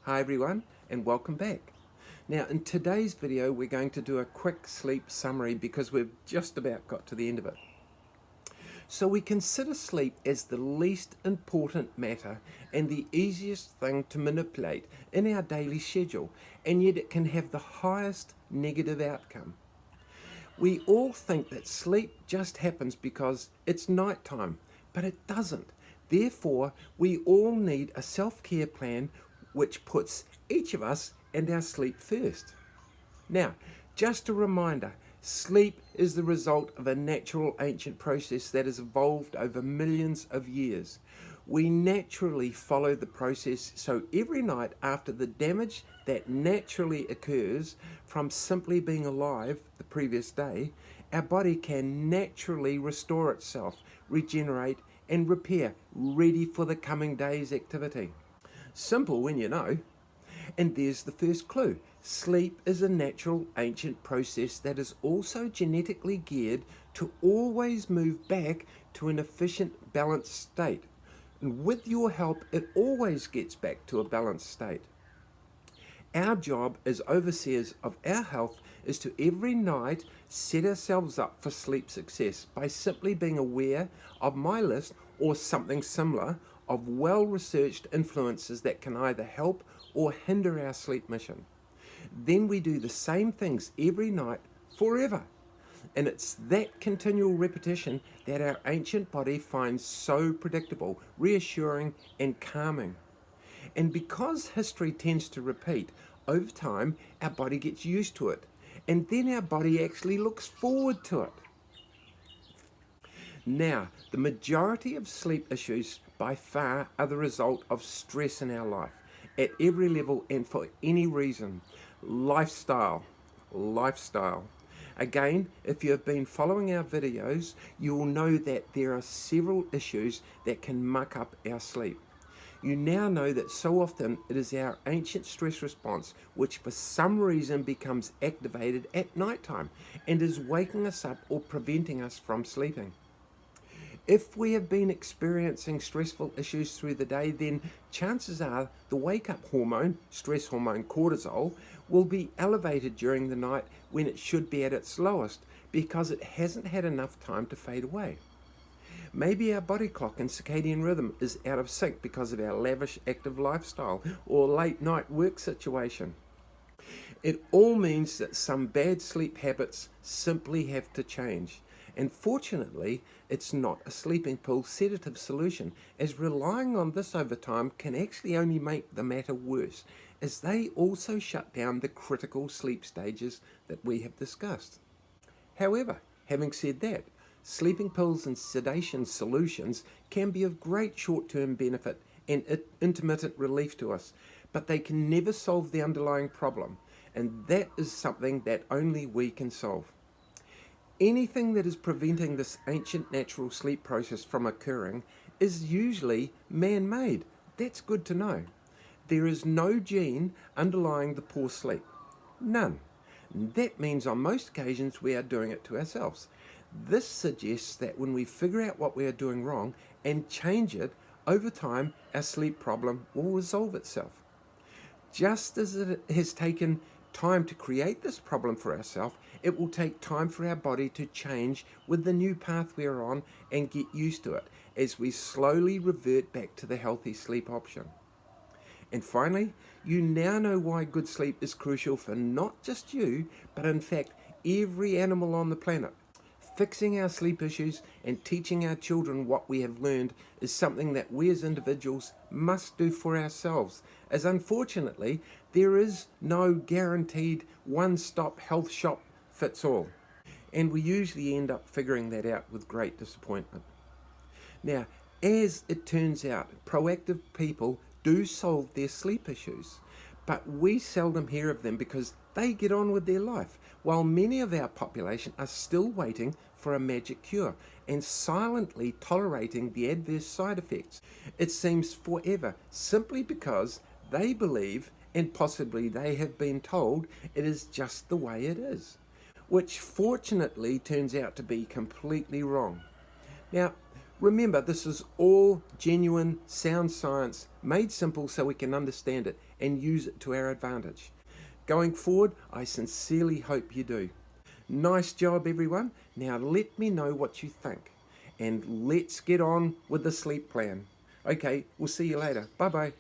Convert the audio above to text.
Hi everyone, and welcome back. Now in today's video we're going to do a quick sleep summary because we've just about got to the end of it. So we consider sleep as the least important matter and the easiest thing to manipulate in our daily schedule, and yet it can have the highest negative outcome. We all think that sleep just happens because it's nighttime, but it doesn't. Therefore, we all need a self-care plan which puts each of us and our sleep first. Now, just a reminder, sleep is the result of a natural ancient process that has evolved over millions of years. We naturally follow the process, so every night after the damage that naturally occurs from simply being alive the previous day, our body can naturally restore itself, regenerate and repair, ready for the coming day's activity. Simple when you know. And there's the first clue. Sleep is a natural ancient process that is also genetically geared to always move back to an efficient, balanced state. And with your help, it always gets back to a balanced state. Our job as overseers of our health is to every night set ourselves up for sleep success by simply being aware of my list or something similar of well-researched influences that can either help or hinder our sleep mission. Then we do the same things every night forever. And it's that continual repetition that our ancient body finds so predictable, reassuring and calming. And because history tends to repeat, over time our body gets used to it. And then our body actually looks forward to it. Now, the majority of sleep issues by far are the result of stress in our life at every level and for any reason. Lifestyle. Again, if you have been following our videos, you will know that there are several issues that can muck up our sleep. You now know that so often it is our ancient stress response which for some reason becomes activated at nighttime and is waking us up or preventing us from sleeping. If we have been experiencing stressful issues through the day, then chances are the wake-up hormone, stress hormone cortisol, will be elevated during the night when it should be at its lowest because it hasn't had enough time to fade away. Maybe our body clock and circadian rhythm is out of sync because of our lavish active lifestyle or late night work situation. It all means that some bad sleep habits simply have to change. And fortunately, it's not a sleeping pill sedative solution, as relying on this over time can actually only make the matter worse, as they also shut down the critical sleep stages that we have discussed. However, having said that, sleeping pills and sedation solutions can be of great short-term benefit and intermittent relief to us, but they can never solve the underlying problem, and that is something that only we can solve. Anything that is preventing this ancient natural sleep process from occurring is usually man-made. That's good to know. There is no gene underlying the poor sleep. None. That means on most occasions we are doing it to ourselves. This suggests that when we figure out what we are doing wrong and change it, over time our sleep problem will resolve itself. Just as it has taken time to create this problem for ourselves, it will take time for our body to change with the new path we are on and get used to it as we slowly revert back to the healthy sleep option. And finally, you now know why good sleep is crucial for not just you, but in fact every animal on the planet. Fixing our sleep issues and teaching our children what we have learned is something that we as individuals must do for ourselves, as unfortunately there is no guaranteed one-stop health shop fits all. And we usually end up figuring that out with great disappointment. Now, as it turns out, proactive people do solve their sleep issues, but we seldom hear of them because they get on with their life, while many of our population are still waiting for a magic cure and silently tolerating the adverse side effects. It seems forever, simply because they believe, and possibly they have been told, it is just the way it is, which fortunately turns out to be completely wrong. Now, Remember, this is all genuine, sound science, made simple so we can understand it and use it to our advantage. Going forward, I sincerely hope you do. Nice job, everyone. Now let me know what you think. And let's get on with the sleep plan. Okay, we'll see you later. Bye-bye.